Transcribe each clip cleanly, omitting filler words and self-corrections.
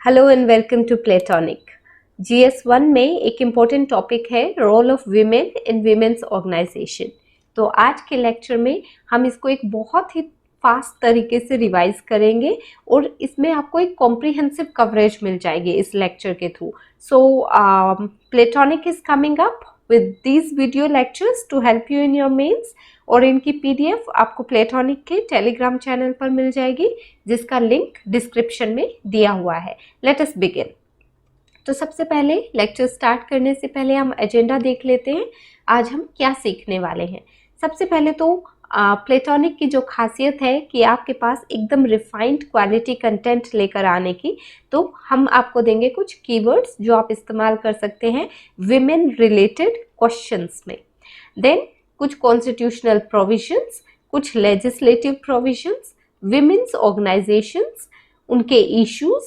Hello and welcome to Platonic. GS1 में एक important topic है role of women in women's organisation. तो आज के लेक्चर में हम इसको एक बहुत ही फास्ट तरीके से रिवाइज करेंगे और इसमें आपको एक कॉम्प्रिहेंसिव कवरेज मिल जाएगी इस लेक्चर के थ्रू। So Platonic is coming up with these video lectures to help you in your mains, और इनकी PDF आपको प्लेटोनिक के टेलीग्राम चैनल पर मिल जाएगी, जिसका लिंक डिस्क्रिप्शन में दिया हुआ है। Let us begin. तो सबसे पहले लेक्चर स्टार्ट करने से पहले हम एजेंडा देख लेते हैं, आज हम क्या सीखने वाले हैं। सबसे पहले तो प्लेटोनिक की जो खासियत है कि आपके पास एकदम रिफाइंड क्वालिटी कंटेंट लेकर आने की, तो हम आपको देंगे कुछ कीवर्ड्स जो आप इस्तेमाल कर सकते हैं विमेन रिलेटेड क्वेश्चंस में। देन कुछ कॉन्स्टिट्यूशनल प्रोविजंस, कुछ लेजिस्लेटिव प्रोविजंस, विमेन्स ऑर्गेनाइजेशंस, उनके इश्यूज,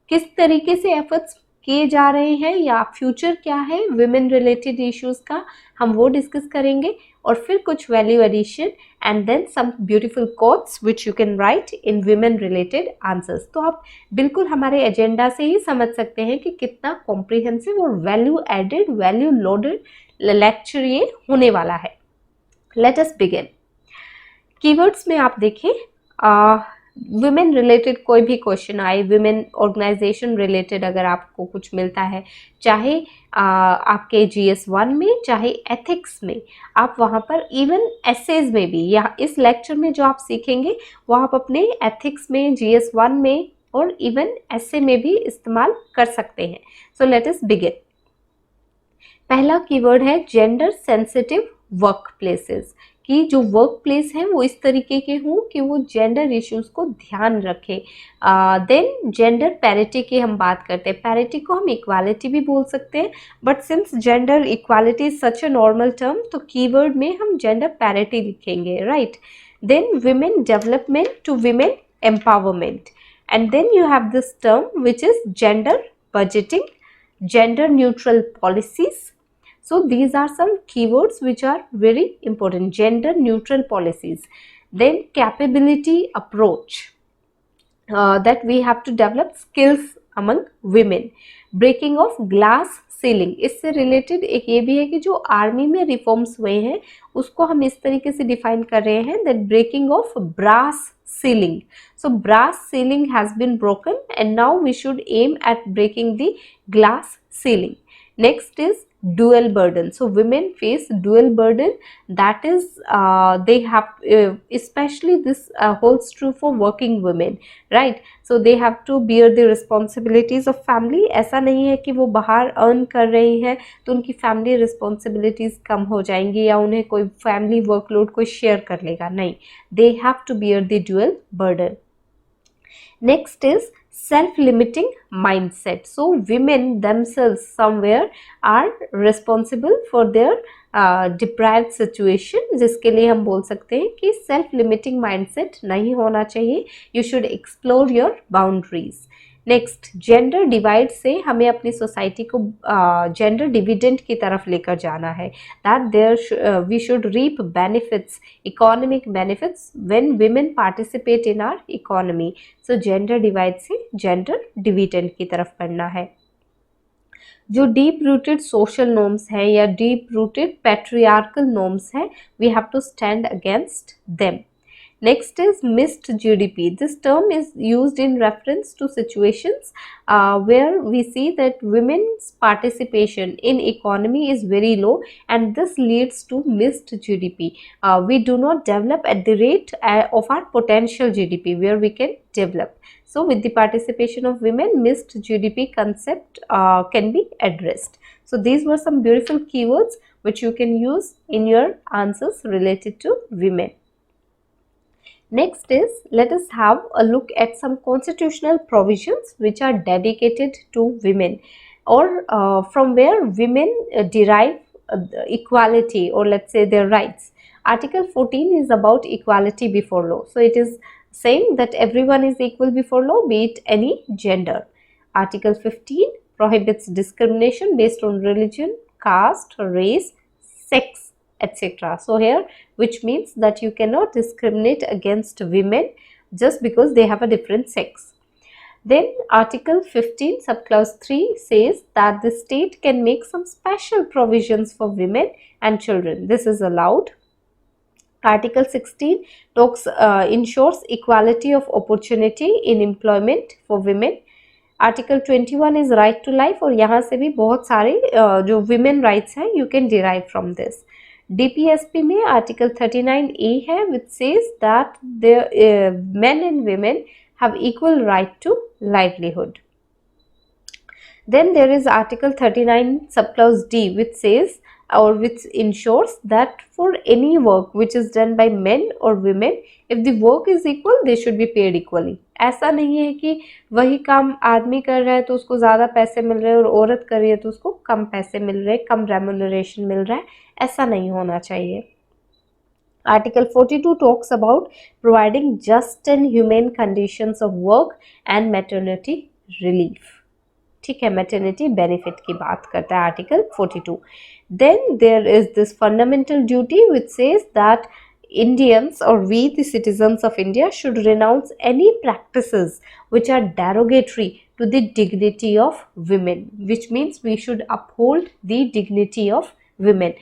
किस तरीके से एफर्ट्स किए जा रहे हैं या फ्यूचर क्या है विमेन रिलेटेड इश्यूज का, हम वो डिस्कस करेंगे। और फिर कुछ value addition and then some beautiful quotes which you can write in women related answers. तो आप बिल्कुल हमारे एजेंडा से ही समझ सकते हैं कि कितना कॉम्प्रिहेंसिव और value added, value loaded lecture ये होने वाला है। Let us begin. कीवर्ड्स में आप देखें, वुमेन रिलेटेड कोई भी क्वेश्चन आए, विमेन ऑर्गेनाइजेशन रिलेटेड अगर आपको कुछ मिलता है, चाहे आपके GS1 में, चाहे एथिक्स में, आप वहाँ पर इवन एसेज में भी, या इस लेक्चर में जो आप सीखेंगे वो आप अपने एथिक्स में, GS1 में और इवन एसे में भी इस्तेमाल कर सकते हैं। So let us begin. पहला कीवर्ड है जेंडर सेंसिटिव वर्क प्लेसेस, कि जो वर्क प्लेस है वो इस तरीके के हों कि वो जेंडर इश्यूज को ध्यान रखे। देन जेंडर पैरिटी की हम बात करते हैं, पैरिटी को हम इक्वालिटी भी बोल सकते हैं, but since gender equality is such a normal term, तो कीवर्ड में हम जेंडर पैरिटी लिखेंगे, right. Then women development to women empowerment, and then you have this term which is gender budgeting, gender neutral policies. So these are some keywords which are very important. Gender neutral policies. Then capability approach, that we have to develop skills among women. Breaking of glass ceiling, इससे related एक ये भी है कि जो army में reforms हुए हैं उसको हम इस तरीके से डिफाइन कर रहे हैं, that breaking of brass ceiling. So brass ceiling has been broken and now we should aim at breaking the glass ceiling. Next is dual burden. So women face dual burden, that is they have especially this holds true for working women, right? So they have to bear the responsibilities of family. ऐसा नहीं है कि वो बाहर earn कर रही हैं तो उनकी फैमिली रिस्पॉन्सिबिलिटीज कम हो जाएंगी या उन्हें कोई फैमिली वर्कलोड कोई शेयर कर लेगा, नहीं, they have to bear the dual burden. Next is self-limiting mindset. So women themselves somewhere are responsible for their deprived situation, जिसके लिए हम बोल सकते हैं कि self-limiting mindset नहीं होना चाहिए. You should explore your boundaries. Next, gender divide से हमें अपनी सोसाइटी को जेंडर डिविडेंड की तरफ लेकर जाना है, that there we should reap benefits, economic benefits when women participate in our economy. So gender divide से जेंडर डिविडेंड की तरफ बढ़ना है। जो डीप रूटेड सोशल नॉर्म्स है या डीप रूटेड पैट्रियार्कल नॉर्म्स है, we have to stand against them. Next is missed GDP. This term is used in reference to situations where we see that women's participation in economy is very low and this leads to missed GDP. We do not develop at the rate of our potential GDP where we can develop. So with the participation of women, missed GDP concept can be addressed. So these were some beautiful keywords which you can use in your answers related to women. Next is, let us have a look at some constitutional provisions which are dedicated to women, or from where women derive equality, or let's say their rights. Article 14 is about equality before law. So it is saying that everyone is equal before law, be it any gender. Article 15 prohibits discrimination based on religion, caste, race, sex, etc. So here, which means that you cannot discriminate against women just because they have a different sex. Then Article 15 subclause 3 says that the state can make some special provisions for women and children. This is allowed. Article 16 ensures equality of opportunity in employment for women. Article 21 is right to life, और यहाँ से भी बहुत सारे जो women rights हैं you can derive from this. DPSP में article 39A है which says that the men and women have equal right to livelihood. Then there is Article 39 subclause D which says or which ensures that for any work which is done by men or women, if the work is equal they should be paid equally. ऐसा नहीं है कि वही काम आदमी कर रहा है तो उसको ज़्यादा पैसे मिल रहे हैं और औरत कर रही है तो उसको कम पैसे मिल रहे हैं, कम रेम्यूनरेशन मिल रहा है. ऐसा नहीं होना चाहिए. Article 42 talks about providing just and humane conditions of work and maternity relief. ठीक है, मैटरनिटी बेनिफिट की बात करता है article 42. Then there is this fundamental duty which says that Indians or we the citizens of India should renounce any practices which are derogatory to the dignity of women, which means we should uphold the dignity of women.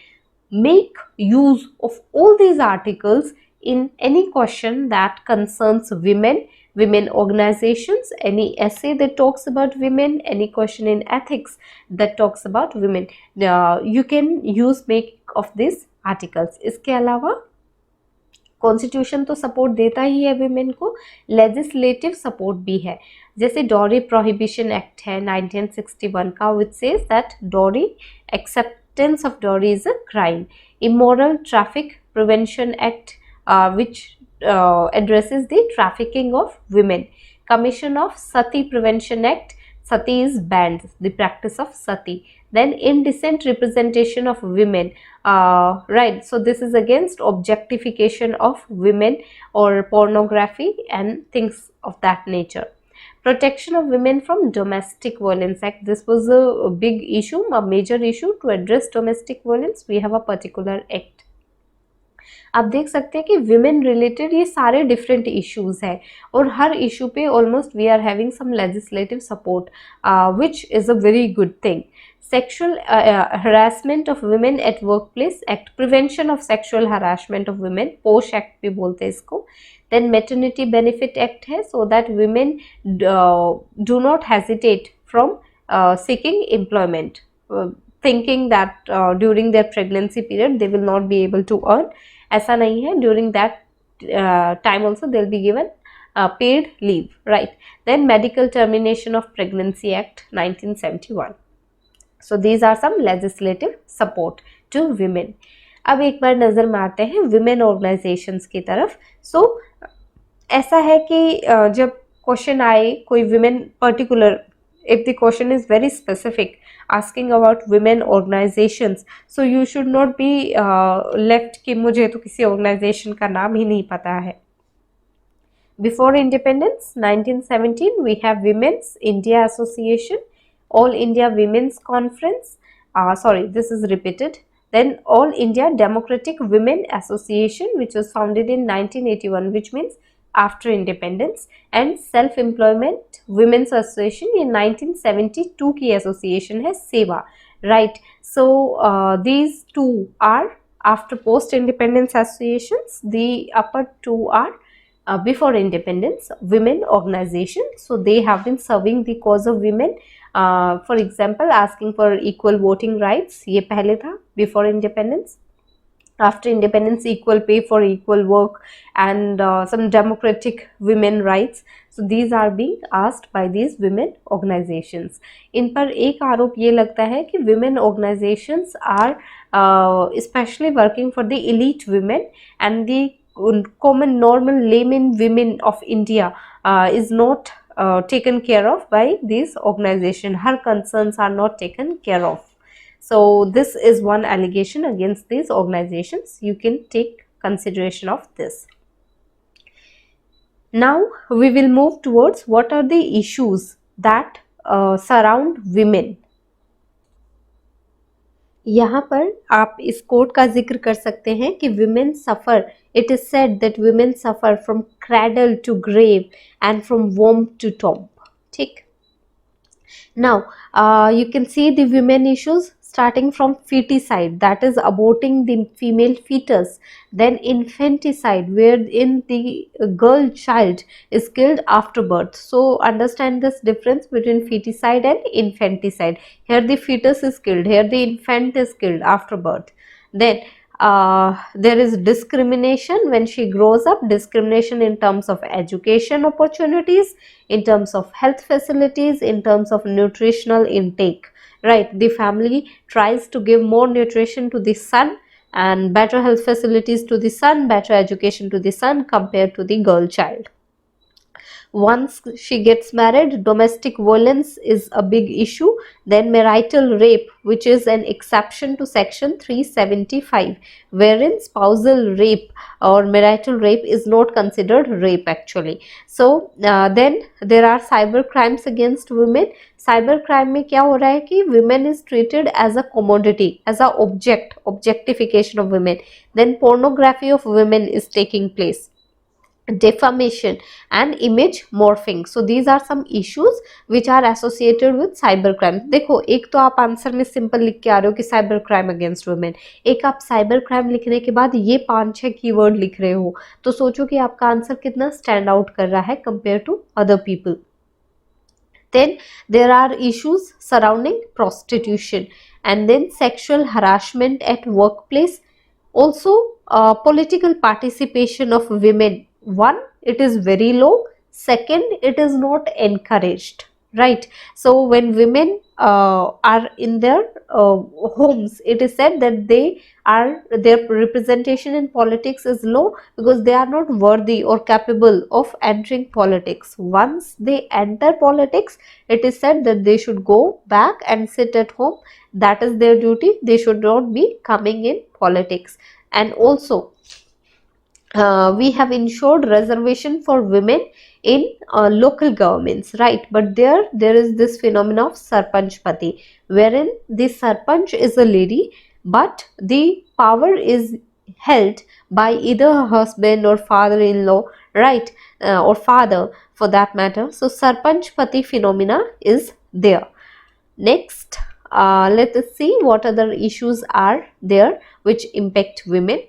Make use of all these articles in any question that concerns women, women organizations, any essay that talks about women, any question in ethics that talks about women. You can use make of these articles. इसके अलावा constitution तो support देता ही है women को, legislative support भी है. जैसे dowry prohibition act है 1961 का which says that dowry acceptance of dowry is a crime. Immoral traffic prevention act which addresses the trafficking of women. Commission of Sati Prevention Act, Sati is banned, the practice of Sati. Then indecent representation of women, right, so this is against objectification of women or pornography and things of that nature. Protection of women from domestic violence act, this was a big issue, a major issue. To address domestic violence we have a particular act. आप देख सकते हैं कि women related ये सारे different issues हैं और हर इशू पे almost we are having some legislative support which is a very good thing. Sexual harassment of women at work place act, prevention of sexual harassment of women, POSH act भी बोलते हैं इसको. Then maternity benefit act है so that women do not hesitate from seeking employment thinking that during their pregnancy period they will not be able to earn. ऐसा नहीं है, during that time also they will be given paid leave, right. Then medical termination of pregnancy act 1971. So these are some legislative support to women. अब एक बार नज़र मारते हैं women organizations की तरफ. So ऐसा है कि जब क्वेश्चन आए कोई women particular, if the question is very specific asking about women organizations, so you should not be left कि मुझे तो किसी organization का नाम ही नहीं पता है. Before independence 1917 we have Women's India Association, All India Women's Conference, sorry this is repeated. Then All India Democratic Women Association which was founded in 1981, which means after independence. And self employment women's association ये 1972 की association है, सेवा, right. So these two are after post independence associations. The upper two are before independence women organization, so they have been serving the cause of women. For example asking for equal voting rights, ये पहले था before independence. After independence equal pay for equal work and some democratic women rights. So these are being asked by these women organizations. इन पर एक आरोप ये लगता है कि women organizations are especially working for the elite women and the common normal layman women of India is not taken care of by these organizations. Her concerns are not taken care of. So this is one allegation against these organizations. You can take consideration of this. Now we will move towards what are the issues that surround women. यहाँ पर आप इस coat का जिक्र कर सकते हैं कि women suffer, it is said that women suffer from cradle to grave and from womb to tomb. ठीक. Now, you can see the women issues starting from feticide, that is aborting the female fetus, then infanticide, wherein the girl child is killed after birth. So, understand this difference between feticide and infanticide. Here the fetus is killed, here the infant is killed after birth. Then there is discrimination when she grows up, discrimination in terms of education opportunities, in terms of health facilities, in terms of nutritional intake, right? The family tries to give more nutrition to the son and better health facilities to the son, better education to the son compared to the girl child. Once she gets married, domestic violence is a big issue. Then marital rape, which is an exception to section 375, wherein spousal rape or marital rape is not considered rape actually. So then there are cyber crimes against women. Cyber crime में क्या हो रहा है कि women is treated as a commodity, as a object, objectification of women. Then pornography of women is taking place, defamation and image morphing. So these are some issues which are associated with cyber crime. देखो, एक तो आप answer में simple लिख के आ रहे हो कि साइबर क्राइम अगेंस्ट वुमेन, एक आप साइबर क्राइम लिखने के बाद ये 5-6 कीवर्ड लिख रहे हो, तो सोचो कि आपका आंसर कितना स्टैंड आउट कर रहा है compare to other people. Then there are issues surrounding prostitution, and then sexual harassment at workplace. Also political participation of women. One, it is very low. Second, it is not encouraged, right? So when women are in their homes, it is said that their representation in politics is low because they are not worthy or capable of entering politics. Once they enter politics, it is said that they should go back and sit at home. That is their duty. They should not be coming in politics. And also we have ensured reservation for women in local governments, right? But there is this phenomena of sarpanch pati, wherein the sarpanch is a lady, but the power is held by either her husband or father-in-law, right? Or father for that matter. So sarpanch pati phenomena is there. Next, let us see what other issues are there which impact women.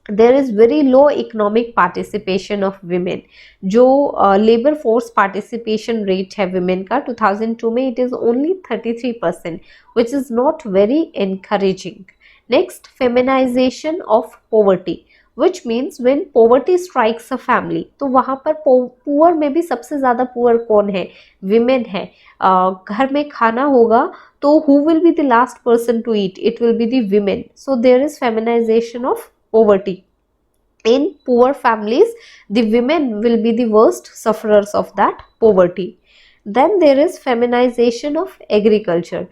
There is very low economic participation of women. जो labour force participation rate है women का 2002 में, it is only 33%, which is not very encouraging. Next, feminization of poverty, which means when poverty strikes a family, तो वहाँ पर poor में भी सबसे ज़्यादा पुअर कौन है? Women है. घर में खाना होगा तो who will be the last person to eat? It will be the women. So there is feminization of poverty. In poor families, the women will be the worst sufferers of that poverty. Then there is feminization of agriculture.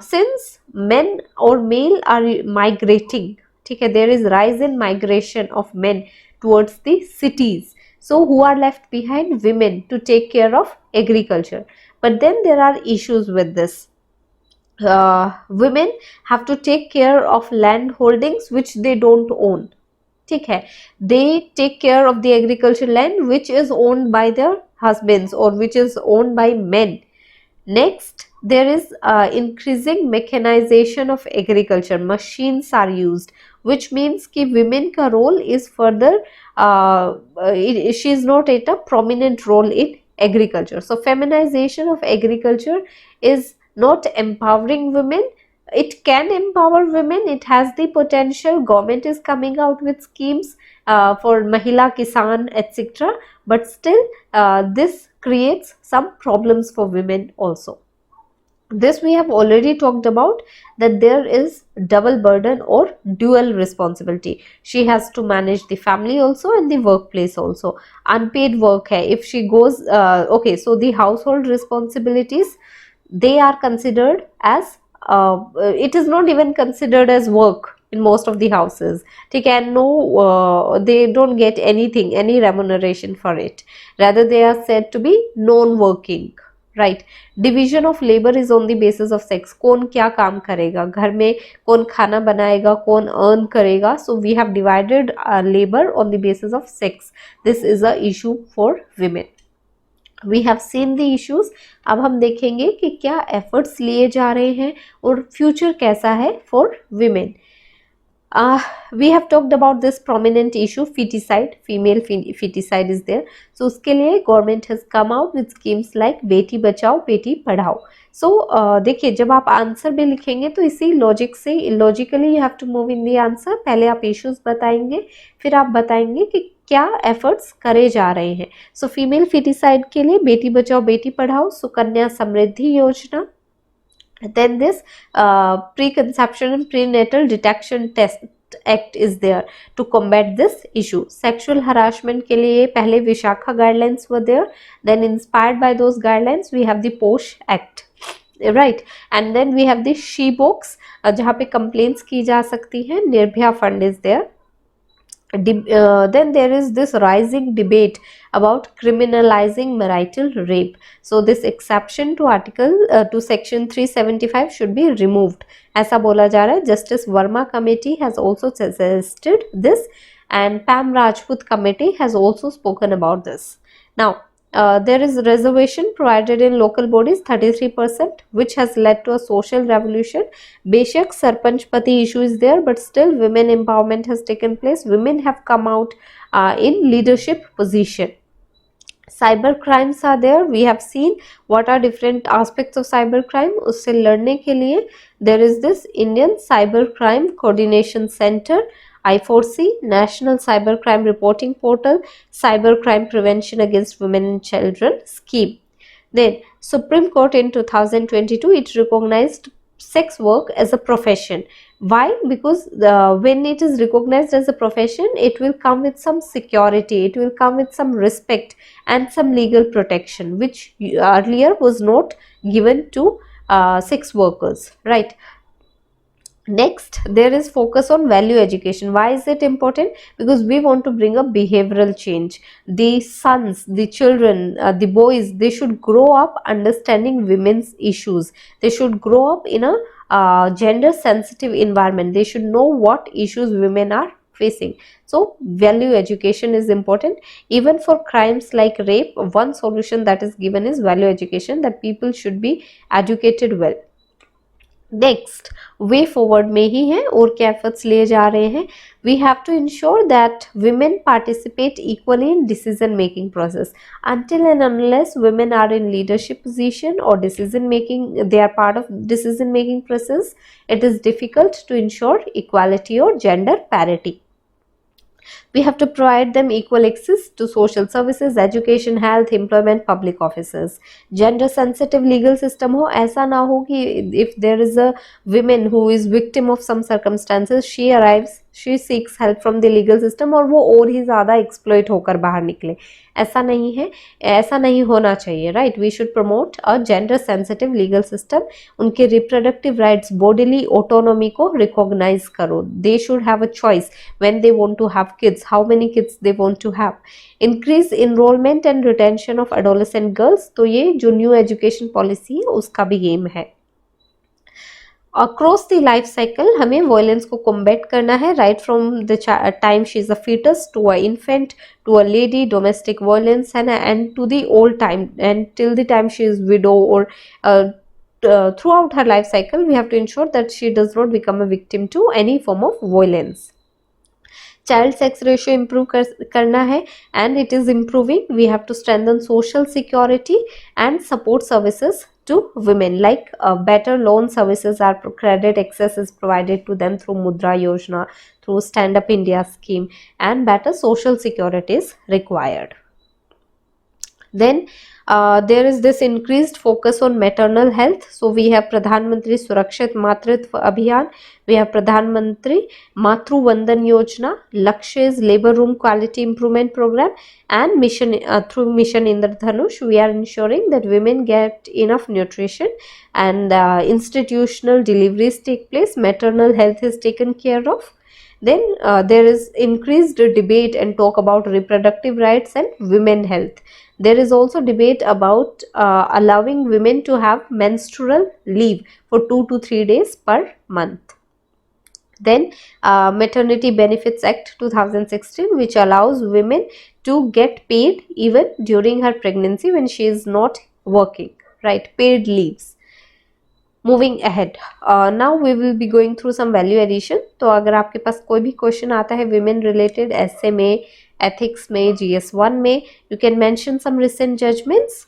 Since men or male are migrating, okay, there is rise in migration of men towards the cities. So who are left behind? Women, to take care of agriculture. But then there are issues with this. Women have to take care of land holdings which they don't own. ठीक है, they take care of the agricultural land which is owned by their husbands or which is owned by men. Next, there is increasing mechanization of agriculture. Machines are used, which means कि women का role is further she is not at a prominent role in agriculture. So feminization of agriculture is not empowering women. It can empower women, it has the potential. Government is coming out with schemes for Mahila Kisan, etc. But still this creates some problems for women also. This we have already talked about, that there is double burden or dual responsibility. She has to manage the family also and the workplace also. Unpaid work hai. If she goes, okay, so the household responsibilities, they are considered as it is not even considered as work in most of the houses. They can they don't get anything, any remuneration for it. Rather, they are said to be non-working, right? Division of labor is on the basis of sex. कौन क्या काम करेगा घर में, कौन खाना बनाएगा, कौन earn करेगा. So we have divided labor on the basis of sex. This is a issue for women. We have seen the issues. अब हम देखेंगे कि क्या एफर्ट्स लिए जा रहे हैं और फ्यूचर कैसा है for women. We have talked about this prominent issue, feticide, female feticide is there. So उसके लिए government has come out with schemes like Beti Bachao Beti Padhao. So देखिए जब आप आंसर भी लिखेंगे तो इसी लॉजिक से logically you have to move in the answer. पहले आप इश्यूज बताएंगे, फिर आप बताएंगे कि क्या एफर्ट्स करे जा रहे हैं। सो फीमेल फिटिसाइड के लिए बेटी बचाओ बेटी पढ़ाओ, सुकन्या समृद्धि योजना, then this preconception and prenatal detection test act is there to combat this issue. Sexual harassment के लिए पहले Vishakha guidelines were there, then inspired by those guidelines we have the POSH act, right? And then we have the she box जहाँ पे complaints की जा सकती हैं, Nirbhaya fund is there. Then there is this rising debate about criminalizing marital rape. So this exception to to section 375 should be removed. ऐसा बोला जा रहा है. Justice Verma committee has also suggested this, and Pam Rajput committee has also spoken about this. Now there is reservation provided in local bodies 33%, which has led to a social revolution. बेशक सरपंचपति issue is there, but still women empowerment has taken place. Women have come out in leadership position. Cyber crimes are there. We have seen what are different aspects of cyber crime. उससे लड़ने के लिए there is this Indian Cyber Crime Coordination Center, I4C, National Cyber Crime Reporting Portal, Cyber Crime Prevention Against Women and Children scheme. Then Supreme Court in 2022, it recognized sex work as a profession. Why? Because when it is recognized as a profession, it will come with some security, it will come with some respect and some legal protection, which earlier was not given to sex workers, right? Next, there is focus on value education. Why is it important? Because we want to bring a behavioral change. The sons, the children, the boys, they should grow up understanding women's issues. They should grow up in a gender sensitive environment. They should know what issues women are facing. So value education is important. Even for crimes like rape, one solution that is given is value education, that people should be educated well. Next way forward में ही है और क्या efforts लिए जा रहे हैं. We have to ensure that women participate equally in decision making process. Until and unless women are in leadership position or decision making, they are part of decision making process, it is difficult to ensure equality or gender parity. We have to provide them equal access to social services, education, health, employment, public offices. Gender sensitive legal system हो, ऐसा ना हो कि if there is a woman who is victim of some circumstances, she arrives, she seeks help from the legal system और वो और ही ज़्यादा exploit होकर बाहर निकले. ऐसा नहीं है, ऐसा नहीं होना चाहिए, right? We should promote a gender sensitive legal system. उनके reproductive rights, bodily autonomy को recognize करो. They should have a choice when they want to have kids, how many kids they want to have. Increase enrollment and retention of adolescent girls. तो ये जो new education policy है उसका भी aim है. Across the life cycle हमें violence को combat करना है, right from the time she is a foetus to a infant to a lady, domestic violence है ना, and to the old time and till the time she is widow और throughout her life cycle we have to ensure that she does not become a victim to any form of violence. Child sex ratio improve करना है and it is improving. We have to strengthen social security and support services to women, like better loan services are credit access is provided to them through Mudra Yojana, through Stand Up India scheme, and better social security is required. Then there is this increased focus on maternal health. So we have Pradhan Mantri Surakshit Matritva Abhiyan, we have Pradhan Mantri Matru Vandan Yojana, Lakshya is Labor Room Quality Improvement Program, and mission through Mission Indradhanush we are ensuring that women get enough nutrition and institutional deliveries take place, maternal health is taken care of. Then there is increased debate and talk about reproductive rights and women health. There is also debate about allowing women to have menstrual leave for 2 to 3 days per month. Then Maternity Benefits Act 2016, which allows women to get paid even during her pregnancy when she is not working, right? Paid leaves. Moving ahead, now we will be going through some value addition. तो अगर आपके पास कोई भी question आता है women related essay में, ethics में, GS1 में, you can mention some recent judgments.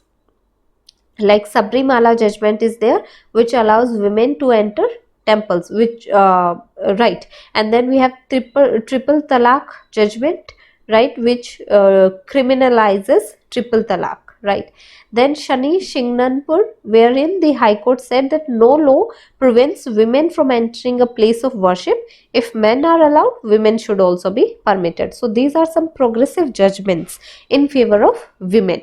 Like Sabrimala judgment is there, which allows women to enter temples, which right. And then we have triple talaq judgment, right, which criminalizes triple talaq, right. Then Shani Shingnanpur, wherein the High Court said that no law prevents women from entering a place of worship. If men are allowed, women should also be permitted. So these are some progressive judgments in favor of women.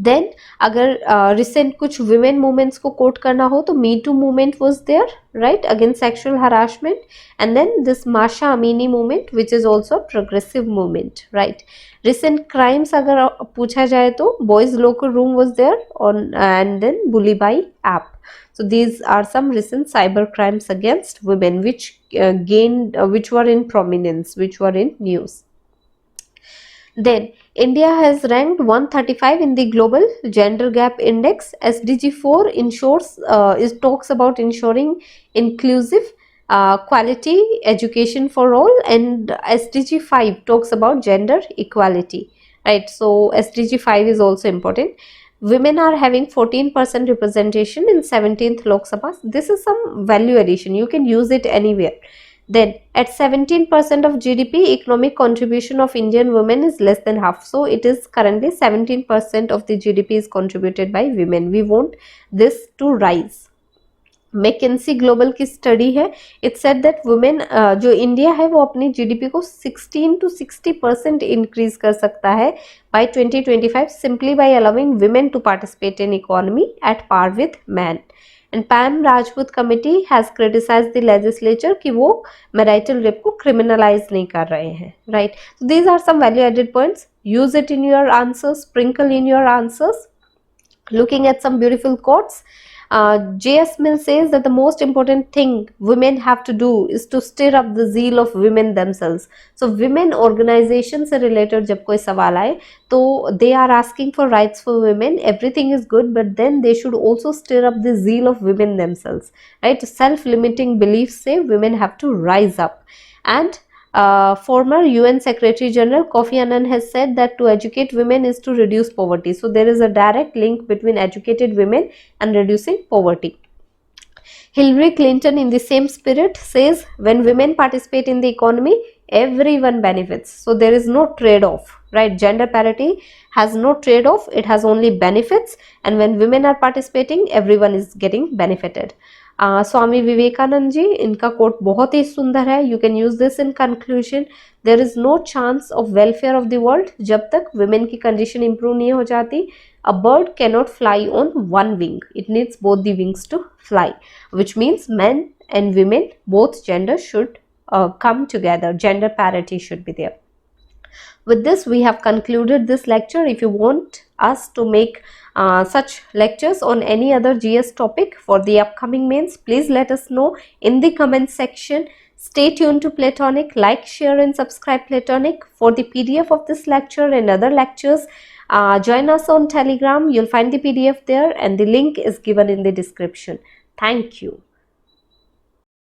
Then अगर recent कुछ women movements को coat करना हो तो मी to movement was there, right, against sexual harassment. And then this माशा Amini movement which is also progressive movement, right. Recent crimes अगर पूछा जाए तो boys local room was there on, and then Bulli Bai app. So these are some recent cyber crimes against women which which were in prominence, which were in news. Then India has ranked 135 in the Global Gender Gap Index. SDG 4 talks about ensuring inclusive quality education for all, and SDG 5 talks about gender equality, right. So SDG 5 is also important. Women are having 14% representation in 17th Lok Sabha. This is some value addition, you can use it anywhere. Then at 17% of GDP, economic contribution of Indian women is less than half. So it is currently 17% of the GDP is contributed by women. We want this to rise. McKinsey global की study है, it said that women जो India है वो अपनी GDP को 16 to 60% increase कर सकता है by 2025 simply by allowing women to participate in economy at par with man. And Pam Rajput committee has criticised the legislature कि वो मैरिटल रेप को क्रिमिनलाइज नहीं कर रहे हैं, right. These are some value added points. Use it in your answers, sprinkle in your answers. Looking at some beautiful quotes, J.S. Mill says that the most important thing women have to do is to stir up the zeal of women themselves. So women organization से related जब कोई सवाल आए तो they are asking for rights for women, everything is good, but then they should also stir up the zeal of women themselves, right? Self-limiting beliefs say women have to rise up. And former UN Secretary General Kofi Annan has said that to educate women is to reduce poverty. So there is a direct link between educated women and reducing poverty. Hillary Clinton, in the same spirit, says when women participate in the economy, everyone benefits. So there is no trade-off, right? Gender parity has no trade-off, it has only benefits, and when women are participating, everyone is getting benefited. Swami Vivekananda ji, इनका coat बहुत ही सुंदर है. You can use this in conclusion. There is no chance of welfare of the world जब तक women की condition improve नहीं हो जाती. A bird can not fly on one wing, it needs both the wings to fly, which means men and women, both genders should come together. Gender parity should be there. With this, we have concluded this lecture. If you want us to make such lectures on any other GS topic for the upcoming mains, please let us know in the comment section. Stay tuned to Platonic. Like, share and subscribe Platonic. For the PDF of this lecture and other lectures, join us on Telegram. You'll find the PDF there and the link is given in the description. Thank you.